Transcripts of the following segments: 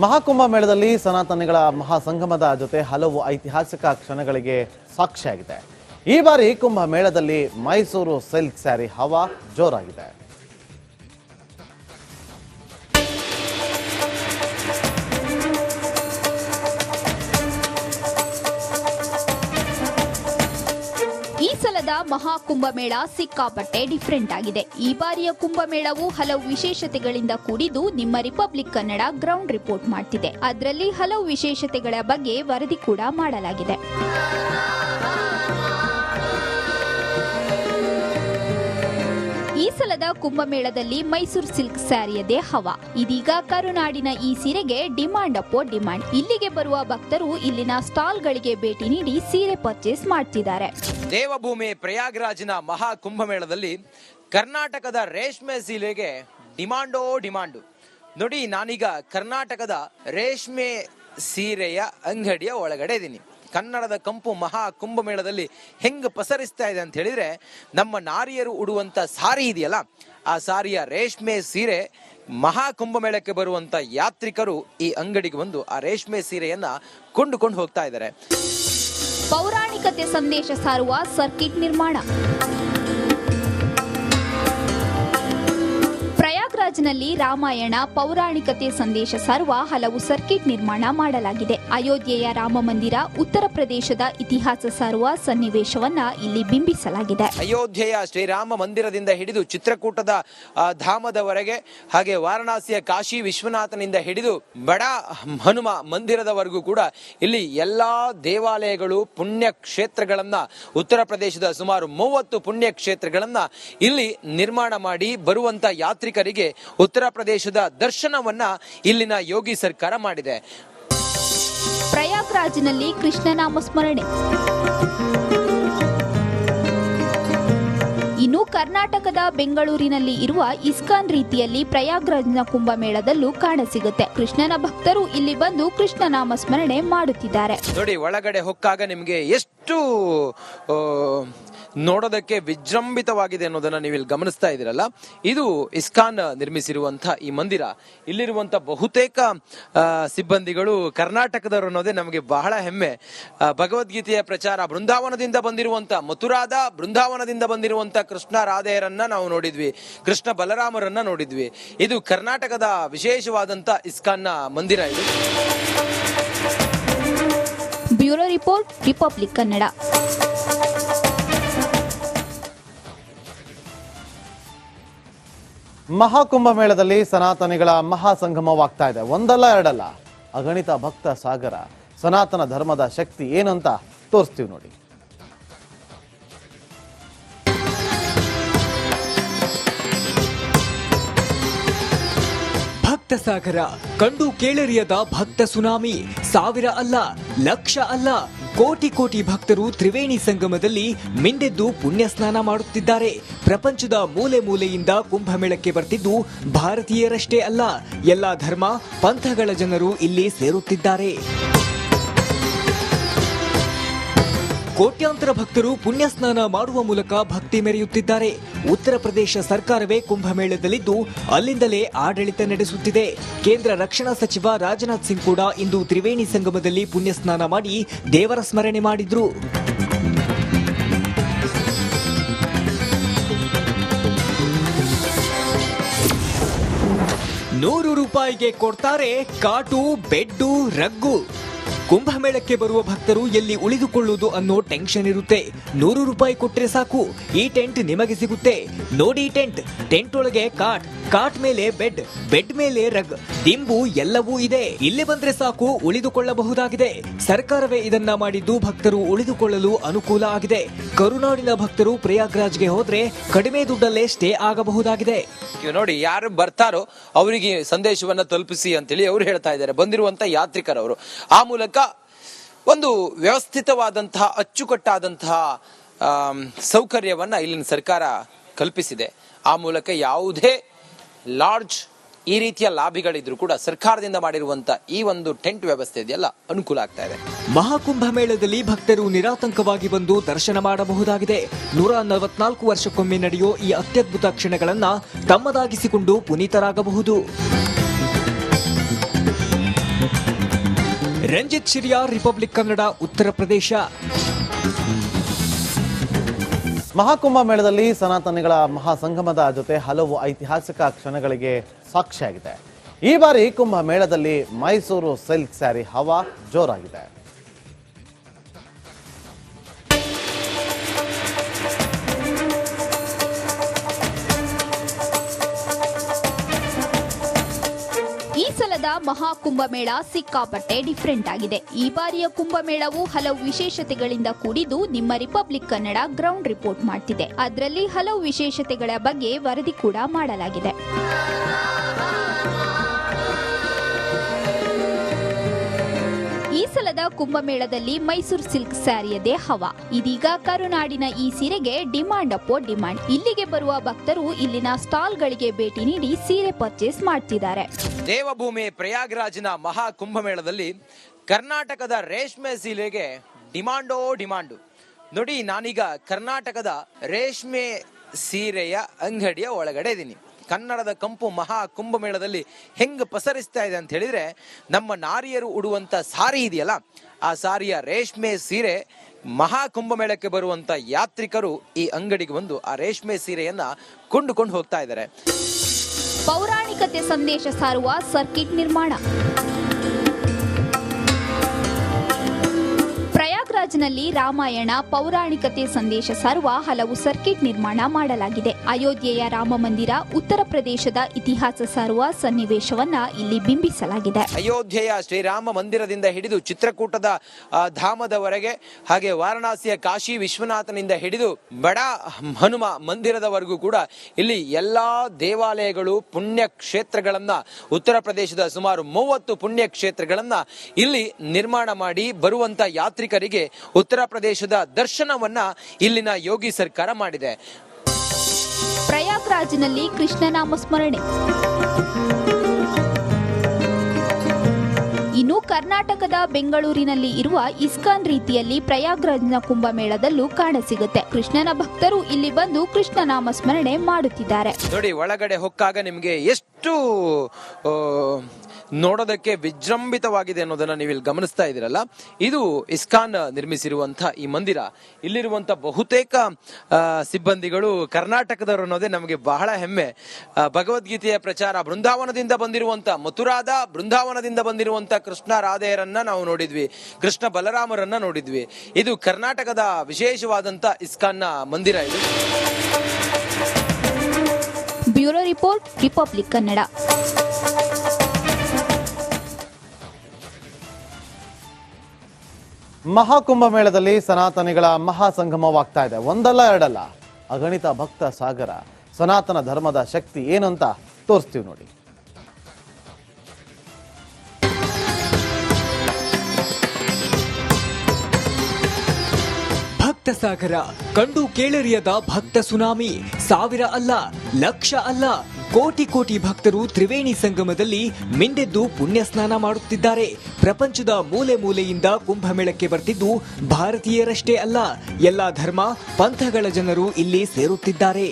ಮಹಾಕುಂಭ ಮೇಳದಲ್ಲಿ ಸನಾತನಿಗಳ ಮಹಾಸಂಗಮದ ಜೊತೆ ಹಲವು ಐತಿಹಾಸಿಕ ಕ್ಷಣಗಳಿಗೆ ಸಾಕ್ಷಿಯಾಗಿದೆ. ಈ ಬಾರಿ ಕುಂಭ ಮೇಳದಲ್ಲಿ ಮೈಸೂರು ಸಿಲ್ಕ್ ಸ್ಯಾರಿ ಹವಾ ಜೋರಾಗಿದೆ. ಈ ಸಲದ ಮಹಾಕುಂಭಮೇಳ ಸಿಕ್ಕಾಪಟ್ಟೆ ಡಿಫರೆಂಟ್ ಆಗಿದೆ. ಈ ಬಾರಿಯ ಕುಂಭಮೇಳವು ಹಲವು ವಿಶೇಷತೆಗಳಿಂದ ಕೂಡಿದ್ದು ನಿಮ್ಮ ರಿಪಬ್ಲಿಕ್ ಕನ್ನಡ ಗ್ರೌಂಡ್ ರಿಪೋರ್ಟ್ ಮಾಡ್ತಿದೆ. ಅದರಲ್ಲಿ ಹಲವು ವಿಶೇಷತೆಗಳ ಬಗ್ಗೆ ವರದಿ ಕೂಡ ಮಾಡಲಾಗಿದೆ. ಈ ಸಲದ ಕುಂಭಮೇಳದಲ್ಲಿ ಮೈಸೂರು ಸಿಲ್ಕ್ ಸ್ಯಾರಿಯದೇ ಹವಾ. ಇದೀಗ ಕರುನಾಡಿನ ಈ ಸೀರೆಗೆ ಡಿಮಾಂಡ್ ಅಪ್ಪೋ ಡಿಮಾಂಡ್. ಇಲ್ಲಿಗೆ ಬರುವ ಭಕ್ತರು ಇಲ್ಲಿನ ಸ್ಟಾಲ್ಗಳಿಗೆ ಭೇಟಿ ನೀಡಿ ಸೀರೆ ಪರ್ಚೇಸ್ ಮಾಡ್ತಿದ್ದಾರೆ. ದೇವಭೂಮಿ ಪ್ರಯಾಗ್ರಾಜ್ನ ಮಹಾ ಕುಂಭಮೇಳದಲ್ಲಿ ಕರ್ನಾಟಕದ ರೇಷ್ಮೆ ಸೀರೆಗೆ ಡಿಮಾಂಡು. ನೋಡಿ, ನಾನೀಗ ಕರ್ನಾಟಕದ ರೇಷ್ಮೆ ಸೀರೆಯ ಅಂಗಡಿಯ ಒಳಗಡೆ ಇದ್ದೀನಿ. ಕನ್ನಡದ ಕಂಪು ಮಹಾ ಕುಂಭಮೇಳದಲ್ಲಿ ಹೆಂಗೆ ಪಸರಿಸ್ತಾ ಇದೆ ಅಂತ ಹೇಳಿದ್ರೆ, ನಮ್ಮ ನಾರಿಯರು ಉಡುವಂತ ಸಾರಿ ಇದೆಯಲ್ಲ, ಆ ಸಾರಿಯ ರೇಷ್ಮೆ ಸೀರೆ ಮಹಾ ಕುಂಭಮೇಳಕ್ಕೆ ಬರುವಂತ ಯಾತ್ರಿಕರು ಈ ಅಂಗಡಿಗೆ ಬಂದು ಆ ರೇಷ್ಮೆ ಸೀರೆಯನ್ನ ಕೊಂಡುಕೊಂಡು ಹೋಗ್ತಾ ಇದ್ದಾರೆ. ಪೌರಾಣಿಕತೆ ಸಂದೇಶ ಸಾರುವ ಸರ್ಕಿಟ್ ನಿರ್ಮಾಣ. ಪ್ರಯಾಗ್ರಾಜ್ನಲ್ಲಿ ರಾಮಾಯಣ ಪೌರಾಣಿಕತೆ ಸಂದೇಶ ಸಾರುವ ಹಲವು ಸರ್ಕಿಟ್ ನಿರ್ಮಾಣ ಮಾಡಲಾಗಿದೆ. ಅಯೋಧ್ಯೆಯ ರಾಮ ಮಂದಿರ, ಉತ್ತರ ಪ್ರದೇಶದ ಇತಿಹಾಸ ಸಾರುವ ಸನ್ನಿವೇಶವನ್ನ ಇಲ್ಲಿ ಬಿಂಬಿಸಲಾಗಿದೆ. ಅಯೋಧ್ಯೆಯ ಶ್ರೀರಾಮ ಮಂದಿರದಿಂದ ಹಿಡಿದು ಚಿತ್ರಕೂಟದ ಧಾಮದವರೆಗೆ, ಹಾಗೆ ವಾರಣಾಸಿಯ ಕಾಶಿ ವಿಶ್ವನಾಥನಿಂದ ಹಿಡಿದು ಬಡ ಹನುಮ ಮಂದಿರದವರೆಗೂ ಕೂಡ ಇಲ್ಲಿ ಎಲ್ಲಾ ದೇವಾಲಯಗಳು, ಪುಣ್ಯ ಕ್ಷೇತ್ರಗಳನ್ನ, ಉತ್ತರ ಪ್ರದೇಶದ ಸುಮಾರು 30 ಪುಣ್ಯ ಕ್ಷೇತ್ರಗಳನ್ನ ಇಲ್ಲಿ ನಿರ್ಮಾಣ ಮಾಡಿ ಬರುವಂತ ಯಾತ್ರಿಕರಿಗೆ ಉತ್ತರ ಪ್ರದೇಶದ ದರ್ಶನವನ್ನ ಇಲ್ಲಿನ ಯೋಗಿ ಸರ್ಕಾರ ಮಾಡಿದೆ. ಪ್ರಯಾಗ್ರಾಜ್ನಲ್ಲಿ ಕೃಷ್ಣನಾಮ ಸ್ಮರಣೆ. ಇನ್ನು ಕರ್ನಾಟಕದ ಬೆಂಗಳೂರಿನಲ್ಲಿ ಇರುವ ಇಸ್ಕಾನ್ ರೀತಿಯಲ್ಲಿ ಪ್ರಯಾಗ್ರಾಜ್ನ ಕುಂಭಮೇಳದಲ್ಲೂ ಕಾಣಸಿಗುತ್ತೆ. ಕೃಷ್ಣನ ಭಕ್ತರು ಇಲ್ಲಿ ಬಂದು ಕೃಷ್ಣನಾಮ ಸ್ಮರಣೆ ಮಾಡುತ್ತಿದ್ದಾರೆ. ನೋಡಿ, ಒಳಗಡೆ ಹೊಕ್ಕಾಗ ನಿಮಗೆ ಎಷ್ಟು ನೋಡೋದಕ್ಕೆ ವಿಜೃಂಭಿತವಾಗಿದೆ ಅನ್ನೋದನ್ನ ನೀವು ಇಲ್ಲಿ ಗಮನಿಸ್ತಾ ಇದ್ದೀರಲ್ಲ. ಇದು ಇಸ್ಕಾನ್ ನಿರ್ಮಿಸಿರುವಂತಹ ಈ ಮಂದಿರ. ಇಲ್ಲಿರುವಂತ ಬಹುತೇಕ ಸಿಬ್ಬಂದಿಗಳು ಕರ್ನಾಟಕದವರು ಅನ್ನೋದೇ ನಮಗೆ ಬಹಳ ಹೆಮ್ಮೆ. ಭಗವದ್ಗೀತೆಯ ಪ್ರಚಾರ ಬೃಂದಾವನದಿಂದ ಬಂದಿರುವಂತ, ಮಥುರಾದ ಬೃಂದಾವನದಿಂದ ಬಂದಿರುವಂತ ಕೃಷ್ಣ ರಾಧೆಯರನ್ನ ನಾವು ನೋಡಿದ್ವಿ, ಕೃಷ್ಣ ಬಲರಾಮರನ್ನ ನೋಡಿದ್ವಿ. ಇದು ಕರ್ನಾಟಕದ ವಿಶೇಷವಾದಂತ ಇಸ್ಕಾನ್ನ ಮಂದಿರ. ಇದು bureau report, republic Kannada. Maha Kumbh ಮೇಳದಲ್ಲಿ ಸನಾತನಿಗಳ ಮಹಾಸಂಗಮವಾಗ್ತಾ ಇದೆ. ಒಂದಲ್ಲ ಎರಡಲ್ಲ, ಅಗಣಿತ ಭಕ್ತ ಸಾಗರ. ಸನಾತನ ಧರ್ಮದ ಶಕ್ತಿ ಏನಂತ ತೋರಿಸ್ತೀವಿ ನೋಡಿ. ಭಕ್ತ ಸಾಗರ, ಕಂಡು ಕೇಳರಿಯದ ಭಕ್ತ ಸುನಾಮಿ. ಸಾವಿರ ಅಲ್ಲ, ಲಕ್ಷ ಅಲ್ಲ, ಕೋಟಿ ಭಕ್ತರು ತ್ರಿವೇಣಿ ಸಂಗಮದಲ್ಲಿ ಮಿಂದೆದ್ದು ಪುಣ್ಯ ಸ್ನಾನ ಮಾಡುತ್ತಿದ್ದಾರೆ. ಪ್ರಪಂಚದ ಮೂಲೆ ಮೂಲೆಯಿಂದ ಕುಂಭಮೇಳಕ್ಕೆ ಬರ್ತಿದ್ದು ಭಾರತೀಯರಷ್ಟೇ ಅಲ್ಲ, ಎಲ್ಲಾ ಧರ್ಮ ಪಂಥಗಳ ಜನರು ಇಲ್ಲಿ ಸೇರುತ್ತಿದ್ದಾರೆ. ಕೋಟ್ಯಾಂತರ ಭಕ್ತರು ಪುಣ್ಯ ಸ್ನಾನ ಮಾಡುವ ಮೂಲಕ ಭಕ್ತಿ ಮೆರೆಯುತ್ತಿದ್ದಾರೆ. ಉತ್ತರ ಪ್ರದೇಶ ಸರ್ಕಾರವೇ ಕುಂಭಮೇಳದಲ್ಲಿದ್ದು ಅಲ್ಲಿಂದಲೇ ಆಡಳಿತ ನಡೆಸುತ್ತಿದೆ. ಕೇಂದ್ರ ರಕ್ಷಣಾ ಸಚಿವ ರಾಜನಾಥ್ ಸಿಂಗ್ ಕೂಡ ಇಂದು ತ್ರಿವೇಣಿ ಸಂಗಮದಲ್ಲಿ ಪುಣ್ಯ ಸ್ನಾನ ಮಾಡಿ ದೇವರ ಸ್ಮರಣೆ ಮಾಡಿದ್ರು. ₹100 ಕೊಡ್ತಾರೆ ಕಾಟು, ಬೆಡ್ಡು, ರಗ್ಗು. ಕುಂಭಮೇಳಕ್ಕೆ ಬರುವ ಭಕ್ತರು ಎಲ್ಲಿ ಉಳಿದುಕೊಳ್ಳುವುದು ಅನ್ನೋ ಟೆನ್ಷನ್ ಇರುತ್ತೆ. ₹100 ಕೊಟ್ಟರೆ ಸಾಕು, ಈ ಟೆಂಟ್ ನಿಮಗೆ ಸಿಗುತ್ತೆ. ನೋಡಿ, ಟೆಂಟ್ ಒಳಗೆ ಕಾಟ್ ಮೇಲೆ ಬೆಡ್ ಮೇಲೆ ರಗ್, ದಿಂಬು ಎಲ್ಲವೂ ಇದೆ. ಇಲ್ಲಿ ಬಂದ್ರೆ ಸಾಕು, ಉಳಿದುಕೊಳ್ಳಬಹುದಾಗಿದೆ. ಸರ್ಕಾರವೇ ಇದನ್ನ ಮಾಡಿದ್ದು ಭಕ್ತರು ಉಳಿದುಕೊಳ್ಳಲು ಅನುಕೂಲ ಆಗಿದೆ. ಕರುನಾಡಿನ ಭಕ್ತರು ಪ್ರಯಾಗ್ರಾಜ್ಗೆ ಹೋದ್ರೆ ಕಡಿಮೆ ದುಡ್ಡಲ್ಲೇ ಸ್ಟೇ ಆಗಬಹುದಾಗಿದೆ. ನೋಡಿ, ಯಾರು ಬರ್ತಾರೋ ಅವರಿಗೆ ಸಂದೇಶವನ್ನ ತಲುಪಿಸಿ ಅಂತೇಳಿ ಅವರು ಹೇಳ್ತಾ ಇದ್ದಾರೆ, ಬಂದಿರುವಂತ ಯಾತ್ರಿಕರವರು. ಆ ಮೂಲಕ ಒಂದು ವ್ಯವಸ್ಥಿತವಾದಂತಹ, ಅಚ್ಚುಕಟ್ಟಾದಂತಹ ಸೌಕರ್ಯವನ್ನ ಇಲ್ಲಿನ ಸರ್ಕಾರ ಕಲ್ಪಿಸಿದೆ. ಆ ಮೂಲಕ ಯಾವುದೇ ಲಾಡ್ಜ್ ಈ ರೀತಿಯ ಲಾಭಿಗಳಿದ್ರು ಕೂಡ ಸರ್ಕಾರದಿಂದ ಮಾಡಿರುವಂತ ಈ ಒಂದು ಟೆಂಟ್ ವ್ಯವಸ್ಥೆ ಇದೆಯಲ್ಲ, ಅನುಕೂಲ ಆಗ್ತಾ ಇದೆ. ಮಹಾಕುಂಭ ಮೇಳದಲ್ಲಿ ಭಕ್ತರು ನಿರಾತಂಕವಾಗಿ ಬಂದು ದರ್ಶನ ಮಾಡಬಹುದಾಗಿದೆ. 144 ವರ್ಷಕ್ಕೊಮ್ಮೆ ನಡೆಯೋ ಈ ಅತ್ಯದ್ಭುತ ಕ್ಷಣಗಳನ್ನ ತಮ್ಮದಾಗಿಸಿಕೊಂಡು ಪುನೀತರಾಗಬಹುದು. ರಂಜಿತ್ ಶಿರಿಯಾರ್, ರಿಪಬ್ಲಿಕ್ ಕನ್ನಡ, ಉತ್ತರ ಪ್ರದೇಶ. ಮಹಾಕುಂಭ ಮೇಳದಲ್ಲಿ ಸನಾತನಿಗಳ ಮಹಾಸಂಗಮದ ಜೊತೆ ಹಲವು ಐತಿಹಾಸಿಕ ಕ್ಷಣಗಳಿಗೆ ಸಾಕ್ಷಿಯಾಗಿದೆ. ಈ ಬಾರಿ ಕುಂಭ ಮೇಳದಲ್ಲಿ ಮೈಸೂರು ಸಿಲ್ಕ್ ಸ್ಯಾರಿ ಹವಾ ಜೋರಾಗಿದೆ. ಈ ಸಲದ ಮಹಾಕುಂಭಮೇಳ ಸಿಕ್ಕಾಪಟ್ಟೆ ಡಿಫರೆಂಟ್ ಆಗಿದೆ. ಈ ಬಾರಿಯ ಕುಂಭಮೇಳವು ಹಲವು ವಿಶೇಷತೆಗಳಿಂದ ಕೂಡಿದ್ದು ನಿಮ್ಮ ರಿಪಬ್ಲಿಕ್ ಕನ್ನಡ ಗ್ರೌಂಡ್ ರಿಪೋರ್ಟ್ ಮಾಡ್ತಿದೆ. ಅದರಲ್ಲಿ ಹಲವು ವಿಶೇಷತೆಗಳ ಬಗ್ಗೆ ವರದಿ ಕೂಡ ಮಾಡಲಾಗಿದೆ. ಈ ಸಲದ ಕುಂಭಮೇಳದಲ್ಲಿ ಮೈಸೂರು ಸಿಲ್ಕ್ ಸ್ಯಾರಿಯದೇ ಹವಾ. ಇದೀಗ ಕರುನಾಡಿನ ಈ ಸೀರೆಗೆ ಡಿಮಾಂಡ್ ಅಪ್ಪೋ ಡಿಮಾಂಡ್. ಇಲ್ಲಿಗೆ ಬರುವ ಭಕ್ತರು ಇಲ್ಲಿನ ಸ್ಟಾಲ್ಗಳಿಗೆ ಭೇಟಿ ನೀಡಿ ಸೀರೆ ಪರ್ಚೇಸ್ ಮಾಡ್ತಿದ್ದಾರೆ. ದೇವಭೂಮಿ ಪ್ರಯಾಗ್ರಾಜ್ನ ಮಹಾ ಕುಂಭಮೇಳದಲ್ಲಿ ಕರ್ನಾಟಕದ ರೇಷ್ಮೆ ಸೀರೆಗೆ ಡಿಮಾಂಡು. ನೋಡಿ, ನಾನೀಗ ಕರ್ನಾಟಕದ ರೇಷ್ಮೆ ಸೀರೆಯ ಅಂಗಡಿಯ ಒಳಗಡೆ ಇದ್ದೀನಿ. ಕನ್ನಡದ ಕಂಪು ಮಹಾ ಕುಂಭಮೇಳದಲ್ಲಿ ಹೆಂಗ್ ಪಸರಿಸ್ತಾ ಇದೆ ಅಂತ ಹೇಳಿದ್ರೆ, ನಮ್ಮ ನಾರಿಯರು ಉಡುವಂತ ಸಾರಿ ಇದೆಯಲ್ಲ, ಆ ಸಾರಿಯ ರೇಷ್ಮೆ ಸೀರೆ ಮಹಾ ಕುಂಭಮೇಳಕ್ಕೆ ಬರುವಂತ ಯಾತ್ರಿಕರು ಈ ಅಂಗಡಿಗೆ ಬಂದು ಆ ರೇಷ್ಮೆ ಸೀರೆಯನ್ನ ಕೊಂಡುಕೊಂಡು ಹೋಗ್ತಾ ಇದ್ದಾರೆ. ಪೌರಾಣಿಕತೆ ಸಂದೇಶ ಸಾರುವ ಸರ್ಕಿಟ್ ನಿರ್ಮಾಣ. ಪ್ರಯಾಗ್ರಾಜ್ನಲ್ಲಿ ರಾಮಾಯಣ ಪೌರಾಣಿಕತೆ ಸಂದೇಶ ಸಾರುವ ಹಲವು ಸರ್ಕಿಟ್ ನಿರ್ಮಾಣ ಮಾಡಲಾಗಿದೆ. ಅಯೋಧ್ಯೆಯ ರಾಮ ಮಂದಿರ, ಉತ್ತರ ಪ್ರದೇಶದ ಇತಿಹಾಸ ಸಾರುವ ಸನ್ನಿವೇಶವನ್ನ ಇಲ್ಲಿ ಬಿಂಬಿಸಲಾಗಿದೆ. ಅಯೋಧ್ಯೆಯ ಶ್ರೀರಾಮ ಮಂದಿರದಿಂದ ಹಿಡಿದು ಚಿತ್ರಕೂಟದ ಧಾಮದವರೆಗೆ, ಹಾಗೆ ವಾರಣಾಸಿಯ ಕಾಶಿ ವಿಶ್ವನಾಥನಿಂದ ಹಿಡಿದು ಬಡ ಹನುಮ ಮಂದಿರದವರೆಗೂ ಕೂಡ ಇಲ್ಲಿ ಎಲ್ಲಾ ದೇವಾಲಯಗಳು, ಪುಣ್ಯ ಕ್ಷೇತ್ರಗಳನ್ನ, ಉತ್ತರ ಪ್ರದೇಶದ ಸುಮಾರು 30 ಪುಣ್ಯ ಕ್ಷೇತ್ರಗಳನ್ನ ಇಲ್ಲಿ ನಿರ್ಮಾಣ ಮಾಡಿ ಬರುವಂತ ಯಾತ್ರಿಕರಿಗೆ ಉತ್ತರ ಪ್ರದೇಶದ ದರ್ಶನವನ್ನ ಇಲ್ಲಿನ ಯೋಗಿ ಸರ್ಕಾರ ಮಾಡಿದೆ. ಪ್ರಯಾಗ್ರಾಜ್ನಲ್ಲಿ ಕೃಷ್ಣನಾಮ ಸ್ಮರಣೆ. ಇನ್ನು ಕರ್ನಾಟಕದ ಬೆಂಗಳೂರಿನಲ್ಲಿ ಇರುವ ಇಸ್ಕಾನ್ ರೀತಿಯಲ್ಲಿ ಪ್ರಯಾಗ್ರಾಜ್ನ ಕುಂಭಮೇಳದಲ್ಲೂ ಕಾಣಸಿಗುತ್ತೆ. ಕೃಷ್ಣನ ಭಕ್ತರು ಇಲ್ಲಿ ಬಂದು ಕೃಷ್ಣನಾಮ ಸ್ಮರಣೆ ಮಾಡುತ್ತಿದ್ದಾರೆ. ನೋಡಿ, ಒಳಗಡೆ ಹೊಕ್ಕಾಗ ನಿಮಗೆ ಎಷ್ಟು ನೋಡೋದಕ್ಕೆ ವಿಜೃಂಭಿತವಾಗಿದೆ ಅನ್ನೋದನ್ನ ನೀವು ಇಲ್ಲಿ ಗಮನಿಸ್ತಾ ಇದ್ದೀರಲ್ಲ. ಇದು ಇಸ್ಕಾನ್ ನಿರ್ಮಿಸಿರುವಂತಹ ಈ ಮಂದಿರ. ಇಲ್ಲಿರುವಂತ ಬಹುತೇಕ ಸಿಬ್ಬಂದಿಗಳು ಕರ್ನಾಟಕದವರು ಅನ್ನೋದೇ ನಮಗೆ ಬಹಳ ಹೆಮ್ಮೆ. ಭಗವದ್ಗೀತೆಯ ಪ್ರಚಾರ ಬೃಂದಾವನದಿಂದ ಬಂದಿರುವಂತ, ಮಥುರಾದ ಬೃಂದಾವನದಿಂದ ಬಂದಿರುವಂತ ಕೃಷ್ಣ ರಾಧೆಯರನ್ನ ನಾವು ನೋಡಿದ್ವಿ, ಕೃಷ್ಣ ಬಲರಾಮರನ್ನ ನೋಡಿದ್ವಿ. ಇದು ಕರ್ನಾಟಕದ ವಿಶೇಷವಾದಂತ ಇಸ್ಕಾನ್ನ ಮಂದಿರ. ಇದು bureau report, republic Kannada. Maha Kumbh ಮೇಳದಲ್ಲಿ ಸನಾತನಿಗಳ ಮಹಾಸಂಗಮವಾಗ್ತಾ ಇದೆ. ಒಂದಲ್ಲ ಎರಡಲ್ಲ, ಅಗಣಿತ ಭಕ್ತ ಸಾಗರ. ಸನಾತನ ಧರ್ಮದ ಶಕ್ತಿ ಏನು ಅಂತ ತೋರಿಸ್ತೀವಿ ನೋಡಿ. ಭಕ್ತ ಸಾಗರ, ಕಂಡು ಕೇಳರಿಯದ ಭಕ್ತ ಸುನಾಮಿ. ಸಾವಿರ ಅಲ್ಲ, ಲಕ್ಷ ಅಲ್ಲ, ಕೋಟಿ ಕೋಟಿ ಭಕ್ತರು ತ್ರಿವೇಣಿ ಸಂಗಮದಲ್ಲಿ ಮಿಂದೆದ್ದು ಪುಣ್ಯ ಸ್ನಾನ ಮಾಡುತ್ತಿದ್ದಾರೆ. ಪ್ರಪಂಚದ ಮೂಲೆ ಮೂಲೆಯಿಂದ ಕುಂಭಮೇಳಕ್ಕೆ ಬರ್ತಿದ್ದು ಭಾರತೀಯರಷ್ಟೇ ಅಲ್ಲ, ಎಲ್ಲಾ ಧರ್ಮ ಪಂಥಗಳ ಜನರು ಇಲ್ಲಿ ಸೇರುತ್ತಿದ್ದಾರೆ.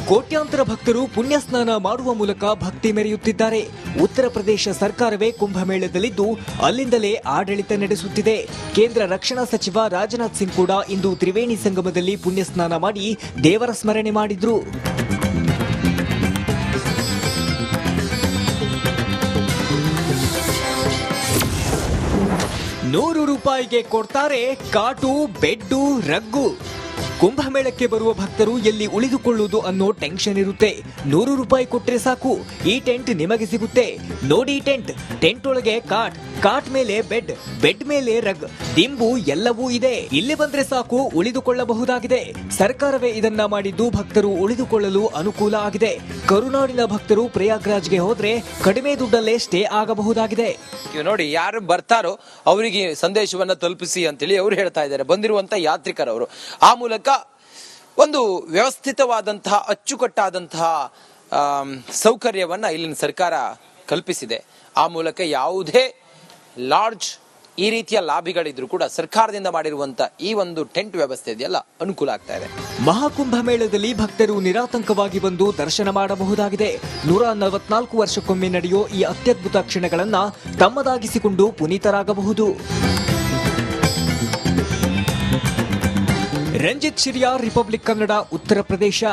ಕೋಟ್ಯಾಂತರ ಭಕ್ತರು ಪುಣ್ಯ ಸ್ನಾನ ಮಾಡುವ ಮೂಲಕ ಭಕ್ತಿ ಮೆರೆಯುತ್ತಿದ್ದಾರೆ. ಉತ್ತರ ಪ್ರದೇಶ ಸರ್ಕಾರವೇ ಕುಂಭಮೇಳದಲ್ಲಿದ್ದು ಅಲ್ಲಿಂದಲೇ ಆಡಳಿತ ನಡೆಸುತ್ತಿದೆ. ಕೇಂದ್ರ ರಕ್ಷಣಾ ಸಚಿವ ರಾಜನಾಥ್ ಸಿಂಗ್ ಕೂಡ ಇಂದು ತ್ರಿವೇಣಿ ಸಂಗಮದಲ್ಲಿ ಪುಣ್ಯ ಸ್ನಾನ ಮಾಡಿ ದೇವರ ಸ್ಮರಣೆ ಮಾಡಿದ್ರು. ₹100 ಕೊಡ್ತಾರೆ ಕಾಟು, ಬೆಡ್ಡು, ರಗ್ಗು. ಕುಂಭಮೇಳಕ್ಕೆ ಬರುವ ಭಕ್ತರು ಎಲ್ಲಿ ಉಳಿದುಕೊಳ್ಳುವುದು ಅನ್ನೋ ಟೆನ್ಷನ್ ಇರುತ್ತೆ. ₹100 ಕೊಟ್ರೆ ಸಾಕು, ಈ ಟೆಂಟ್ ನಿಮಗೆ ಸಿಗುತ್ತೆ. ನೋಡಿ ಟೆಂಟ್, ಟೆಂಟ್ ಒಳಗೆ ಕಾಟ್ ಮೇಲೆ ಬೆಡ್, ಬೆಡ್ ಮೇಲೆ ರಗ್, ದಿಂಬು ಎಲ್ಲವೂ ಇದೆ. ಇಲ್ಲಿ ಬಂದ್ರೆ ಸಾಕು ಉಳಿದುಕೊಳ್ಳಬಹುದಾಗಿದೆ. ಸರ್ಕಾರವೇ ಇದನ್ನ ಮಾಡಿದ್ದು ಭಕ್ತರು ಉಳಿದುಕೊಳ್ಳಲು ಅನುಕೂಲ ಆಗಿದೆ. ಕರುನಾಡಿನ ಭಕ್ತರು ಪ್ರಯಾಗ್ರಾಜ್ಗೆ ಹೋದ್ರೆ ಕಡಿಮೆ ದುಡ್ಡಲ್ಲೇ ಸ್ಟೇ ಆಗಬಹುದಾಗಿದೆ. ನೋಡಿ, ಯಾರು ಬರ್ತಾರೋ ಅವರಿಗೆ ಸಂದೇಶವನ್ನ ತಲುಪಿಸಿ ಅಂತೇಳಿ ಅವರು ಹೇಳ್ತಾ ಇದ್ದಾರೆ, ಬಂದಿರುವಂತ ಯಾತ್ರಿಕರವರು. ಆ ಮೂಲಕ ಒಂದು ವ್ಯವಸ್ಥಿತವಾದಂತಹ, ಅಚ್ಚುಕಟ್ಟಾದಂತಹ ಸೌಕರ್ಯವನ್ನ ಇಲ್ಲಿನ ಸರ್ಕಾರ ಕಲ್ಪಿಸಿದೆ. ಆ ಮೂಲಕ ಯಾವುದೇ ಲಾಡ್ಜ್ ಈ ರೀತಿಯ ಲಾಭಿಗಳಿದ್ರು ಕೂಡ ಸರ್ಕಾರದಿಂದ ಮಾಡಿರುವಂತ ಈ ಒಂದು ಟೆಂಟ್ ವ್ಯವಸ್ಥೆ ಇದೆಯಲ್ಲ ಅನುಕೂಲ ಆಗ್ತಾ ಇದೆ. ಮಹಾಕುಂಭ ಮೇಳದಲ್ಲಿ ಭಕ್ತರು ನಿರಾತಂಕವಾಗಿ ಬಂದು ದರ್ಶನ ಮಾಡಬಹುದಾಗಿದೆ. 144 ವರ್ಷಕ್ಕೊಮ್ಮೆ ನಡೆಯೋ ಈ ಅತ್ಯದ್ಭುತ ಕ್ಷಣಗಳನ್ನ ತಮ್ಮದಾಗಿಸಿಕೊಂಡು ಪುನೀತರಾಗಬಹುದು. ರಂಜಿತ್ ಶಿರಿಯಾರ್, ರಿಪಬ್ಲಿಕ್ ಕನ್ನಡ, ಉತ್ತರ ಪ್ರದೇಶ.